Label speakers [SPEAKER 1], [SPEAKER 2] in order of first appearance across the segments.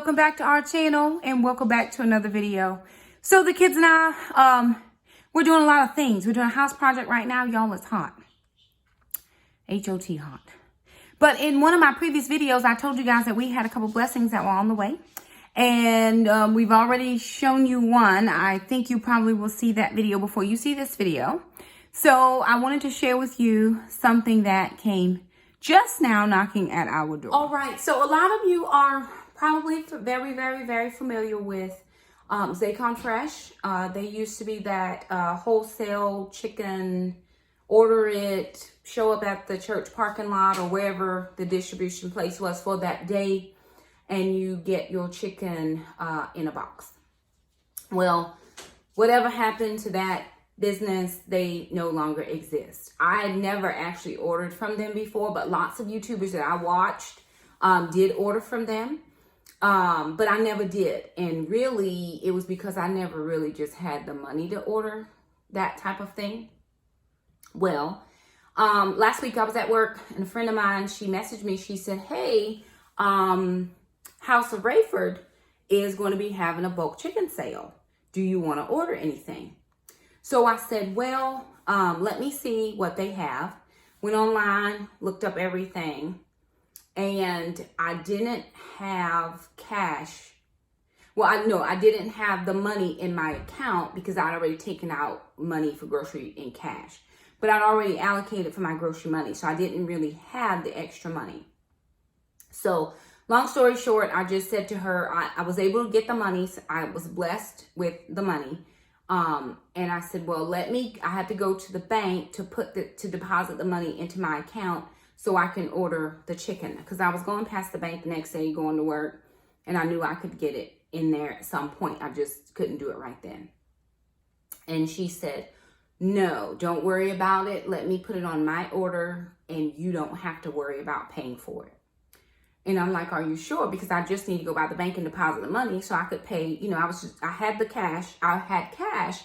[SPEAKER 1] welcome back to our channel and welcome back to another video. So the kids and I, we're doing a lot of things. We're doing a house project right now. Y'all, it's hot. H-O-T hot. But in one of my previous videos, I told you guys that we had a couple blessings that were on the way. And we've already shown you one. I think you probably will see that video before you see this video. So I wanted to share with you something that came just now knocking at our door. All right, so a lot of you are probably very familiar with Zaycon Fresh. They used to be that wholesale chicken, order it, show up at the church parking lot or wherever the distribution place was for that day, and you get your chicken in a box. Well, whatever happened to that business, they no longer exist. I had never actually ordered from them before, but lots of YouTubers that I watched did order from them, but I never did. And really, it was because I never really just had the money to order that type of thing. Well, last week I was at work and a friend of mine, she messaged me. She said, hey, house-of-raeford is going to be having a bulk chicken sale. Do you want to order anything? So I said, well, let me see what they have. Went online, looked up everything, and I didn't have cash. Well, I didn't have the money in my account because I'd already taken out money for grocery in cash. But I'd already allocated for my grocery money, so I didn't really have the extra money. So long story short, I just said to her, I was able to get the money. So I was blessed with the money. And I said, well, I have to go to the bank to deposit the money into my account so I can order the chicken. Because I was going past the bank the next day going to work, and I knew I could get it in there at some point. I just couldn't do it right then. And she said, no, don't worry about it. Let me put it on my order and you don't have to worry about paying for it. And I'm like, are you sure? Because I just need to go by the bank and deposit the money so I could pay. You know, I had the cash. I had cash,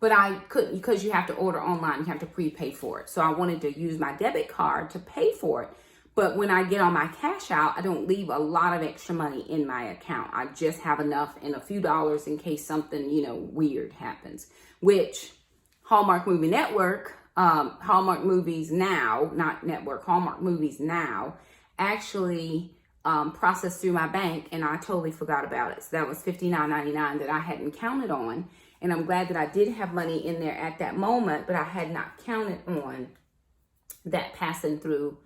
[SPEAKER 1] but I couldn't because you have to order online. You have to prepay for it. So I wanted to use my debit card to pay for it. But when I get on my cash out, I don't leave a lot of extra money in my account. I just have enough and a few dollars in case something, weird happens. Which Hallmark Movie Network, Hallmark Movies Now, not Network, Hallmark Movies Now, actually processed through my bank, and I totally forgot about it. So that was $59.99 that I hadn't counted on. And I'm glad that I did have money in there at that moment, but I had not counted on that passing through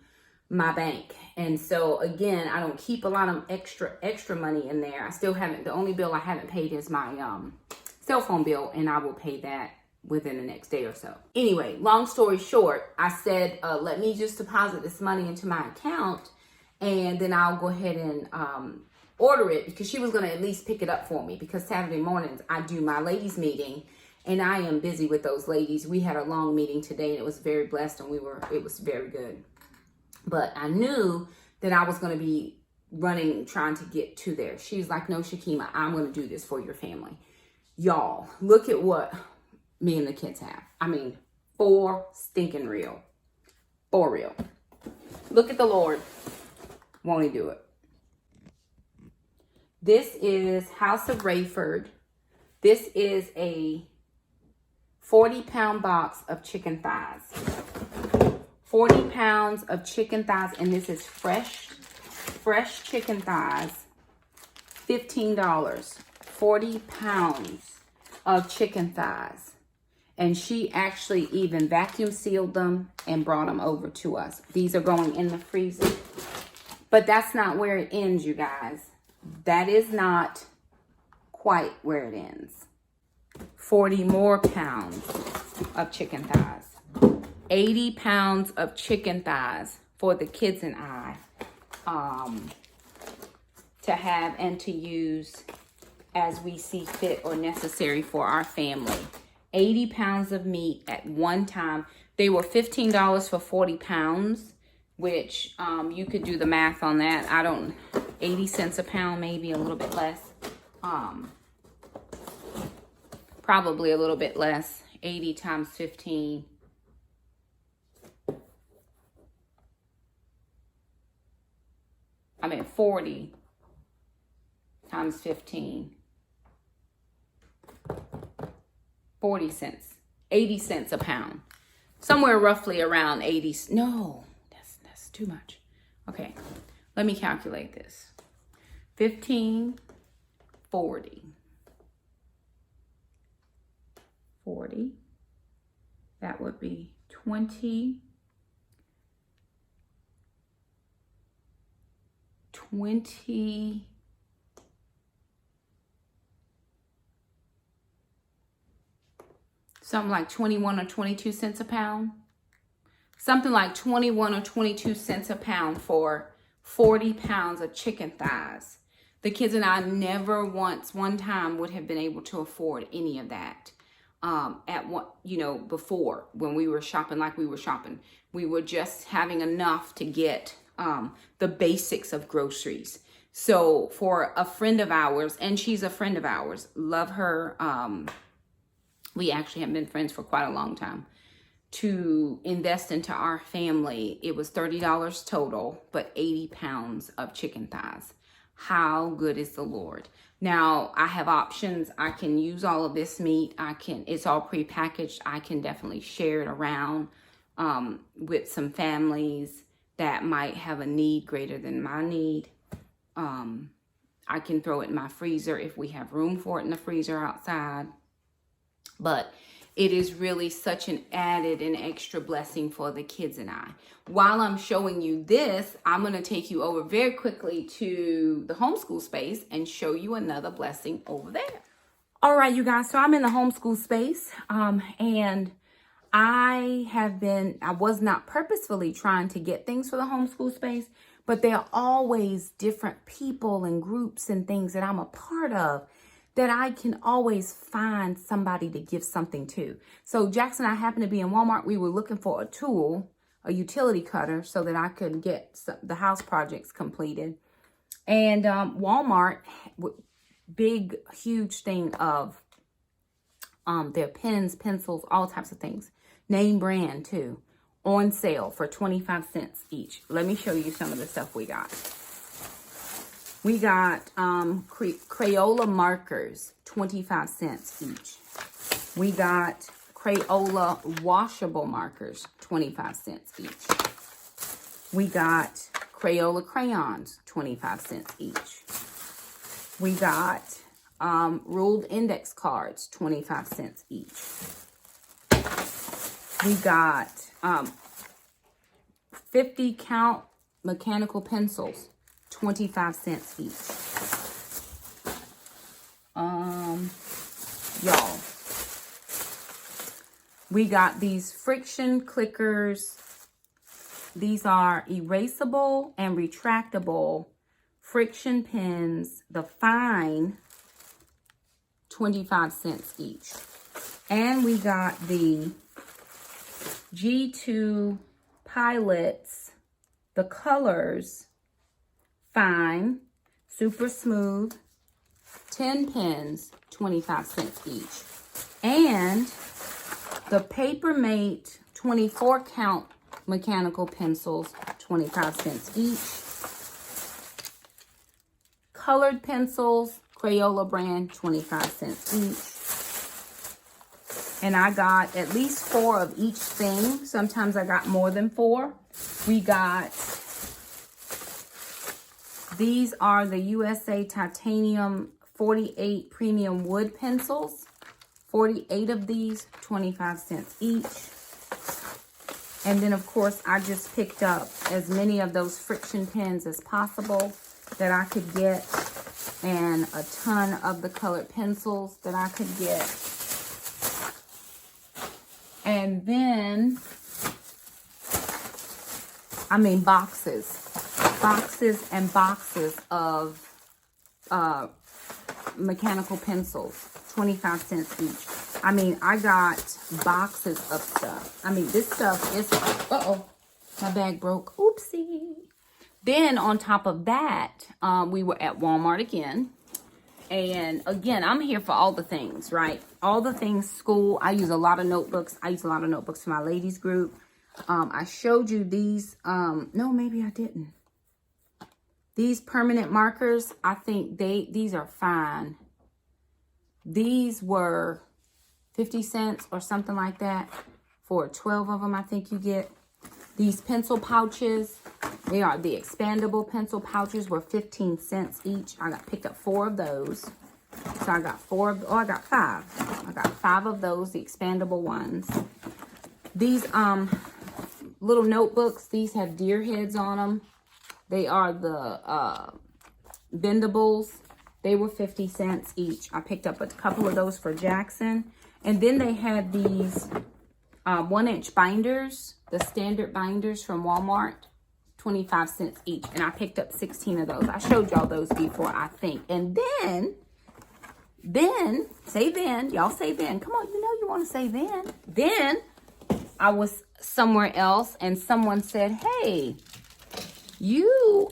[SPEAKER 1] my bank. And so again, I don't keep a lot of extra money in there. I still haven't, the only bill I haven't paid is my cell phone bill, and I will pay that within the next day or so. Anyway, long story short, I said, let me just deposit this money into my account, and then I'll go ahead and order it, because she was going to at least pick it up for me, because Saturday mornings I do my ladies meeting, and I am busy with those ladies. We had a long meeting today, and it was very blessed, and it was very good. But I knew that I was going to be trying to get to there. She's like, no, Shakema, I'm going to do this for your family. Y'all, look at what me and the kids have. I mean, for stinking real. For real. Look at the Lord. Won't he do it? This is house-of-raeford. This is a 40-pound box of chicken thighs. 40 pounds of chicken thighs, and this is fresh chicken thighs. $15. 40 pounds of chicken thighs. And she actually even vacuum sealed them and brought them over to us. These are going in the freezer. But that's not where it ends, you guys. That is not quite where it ends. 40 more pounds of chicken thighs. 80 pounds of chicken thighs for the kids and I to have and to use as we see fit or necessary for our family. 80 pounds of meat at one time. They were $15 for 40 pounds, which you could do the math on that. 80 cents a pound, maybe a little bit less. Probably a little bit less. 80 times 15. I mean 40 times 15. 40 cents. 80 cents a pound. Somewhere roughly around 80. No, that's too much. Okay, let me calculate this. 15, 40. 40. That would be 20. 20. Something like 21 or 22 cents a pound. Something like 21 or 22 cents a pound for 40 pounds of chicken thighs. The kids and I never one time would have been able to afford any of that. At what, before when we were shopping like we were shopping. We were just having enough to get the basics of groceries. So for a friend of ours, and she's a friend of ours, love her, we actually have been friends for quite a long time, to invest into our family, it was $30 total, but 80 pounds of chicken thighs. How good is the Lord? Now, I have options. I can use all of this meat. It's all prepackaged. I can definitely share it around with some families that might have a need greater than my need. I can throw it in my freezer if we have room for it in the freezer outside. But it is really such an added and extra blessing for the kids and I. While I'm showing you this, I'm going to take you over very quickly to the homeschool space and show you another blessing over there. All right, you guys. So I'm in the homeschool space, and I was not purposefully trying to get things for the homeschool space, but there are always different people and groups and things that I'm a part of that I can always find somebody to give something to. So Jackson and I happened to be in Walmart. We were looking for a tool, a utility cutter, so that I could get the house projects completed. And Walmart, big, huge thing of their pens, pencils, all types of things. Name brand too. On sale for 25 cents each. Let me show you some of the stuff we got. We got Crayola markers, 25 cents each. We got Crayola washable markers, 25 cents each. We got Crayola crayons, 25 cents each. We got ruled index cards, 25 cents each. We got 50 count mechanical pencils, 25 cents each. Y'all, we got these friction clickers. These are erasable and retractable friction pens, the fine, 25 cents each. And we got the G2 pilots, the colors, fine, super smooth, 10 pens, 25 cents each. And the Papermate 24 count mechanical pencils, 25 cents each. Colored pencils, Crayola brand, 25 cents each. And I got at least 4 of each thing. Sometimes I got more than 4. We got, these are the USA Titanium 48 premium wood pencils. 48 of these, 25 cents each. And then, of course, I just picked up as many of those friction pens as possible that I could get, and a ton of the colored pencils that I could get. And then, boxes and boxes of mechanical pencils, 25 cents each. I got boxes of stuff. This stuff is, my bag broke. Oopsie. Then on top of that, we were at Walmart again. And again, I'm here for all the things, right? All the things, school. I use a lot of notebooks. I use a lot of notebooks for my ladies group. I showed you these. No, maybe I didn't. These permanent markers, I think these are fine. These were 50 cents or something like that for 12 of them. I think you get these pencil pouches. They are the expandable pencil pouches, were 15 cents each. I picked up 4 of those. So I got 4 of, oh, I got 5. I got 5 of those, the expandable ones. These little notebooks, these have deer heads on them. They are the bendables. They were 50 cents each. I picked up a couple of those for Jackson. And then they had these 1-inch binders, the standard binders from Walmart, 25 cents each. And I picked up 16 of those. I showed y'all those before, I think. And then, say then, y'all say then. Come on, you know you want to say then. Then I was somewhere else and someone said, hey, you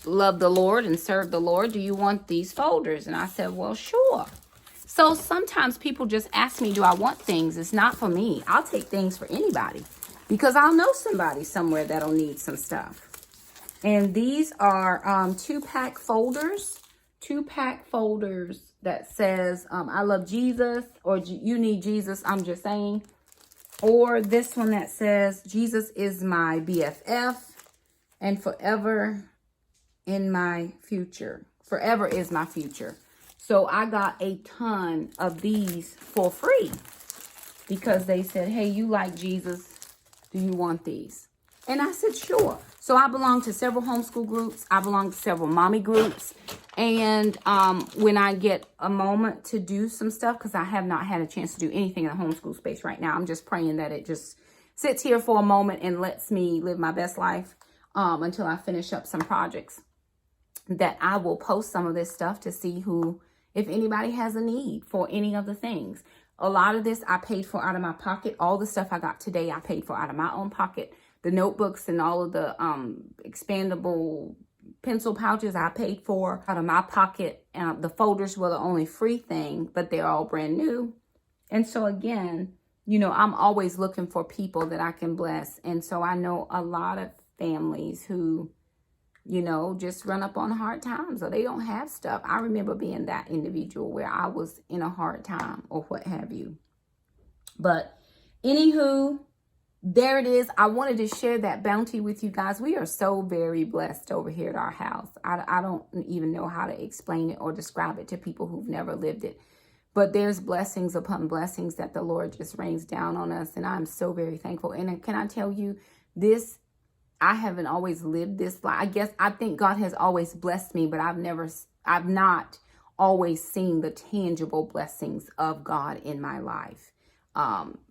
[SPEAKER 1] love the Lord and serve the Lord. Do you want these folders? And I said, well, sure. So sometimes people just ask me, do I want things? It's not for me. I'll take things for anybody because I'll know somebody somewhere that'll need some stuff. And these are 2-pack folders. 2-pack folders that says, I love Jesus, or you need Jesus, I'm just saying. Or this one that says, Jesus is my BFF and forever in my future. Forever is my future. So I got a ton of these for free because they said, hey, you like Jesus. Do you want these? And I said, sure. So I belong to several homeschool groups. I belong to several mommy groups. And when I get a moment to do some stuff, because I have not had a chance to do anything in the homeschool space right now, I'm just praying that it just sits here for a moment and lets me live my best life until I finish up some projects, that I will post some of this stuff to see if anybody has a need for any of the things. A lot of this I paid for out of my pocket. All the stuff I got today, I paid for out of my own pocket. The notebooks and all of the expandable pencil pouches I paid for out of my pocket. The folders were the only free thing, but they're all brand new. And so again, you know, I'm always looking for people that I can bless. And so I know a lot of families who, you know, just run up on hard times or they don't have stuff. I remember being that individual where I was in a hard time or what have you. But anywho, there it is. I wanted to share that bounty with you guys. We are so very blessed over here at our house. I don't even know how to explain it or describe it to people who've never lived it. But there's blessings upon blessings that the Lord just rains down on us. And I'm so very thankful. And can I tell you this? I haven't always lived this life. I think God has always blessed me, but I've not always seen the tangible blessings of God in my life.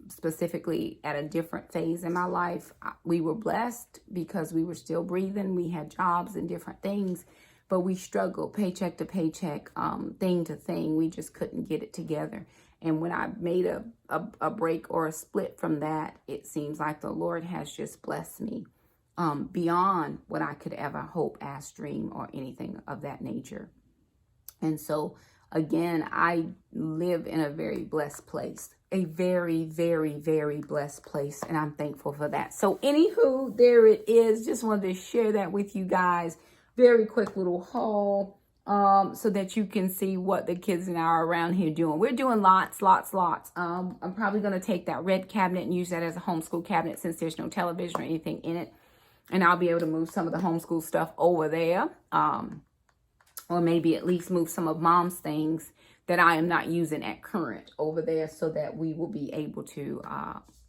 [SPEAKER 1] Specifically at a different phase in my life, we were blessed because we were still breathing. We had jobs and different things, but we struggled paycheck to paycheck, thing to thing. We just couldn't get it together. And when I made a break or a split from that, it seems like the Lord has just blessed me beyond what I could ever hope, ask, dream, or anything of that nature. And so, again, I live in a very blessed place, a very, very, very blessed place, and I'm thankful for that. So, anywho, there it is. Just wanted to share that with you guys. Very quick little haul, so that you can see what the kids and I are around here doing. We're doing lots. I'm probably going to take that red cabinet and use that as a homeschool cabinet since there's no television or anything in it. And I'll be able to move some of the homeschool stuff over there. Or maybe at least move some of Mom's things that I am not using at current over there so that we will be able to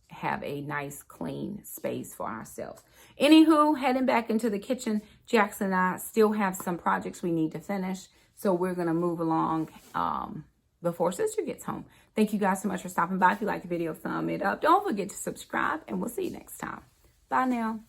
[SPEAKER 1] have a nice, clean space for ourselves. Anywho, heading back into the kitchen, Jackson and I still have some projects we need to finish. So we're going to move along before Sister gets home. Thank you guys so much for stopping by. If you like the video, thumb it up. Don't forget to subscribe, and we'll see you next time. Bye now.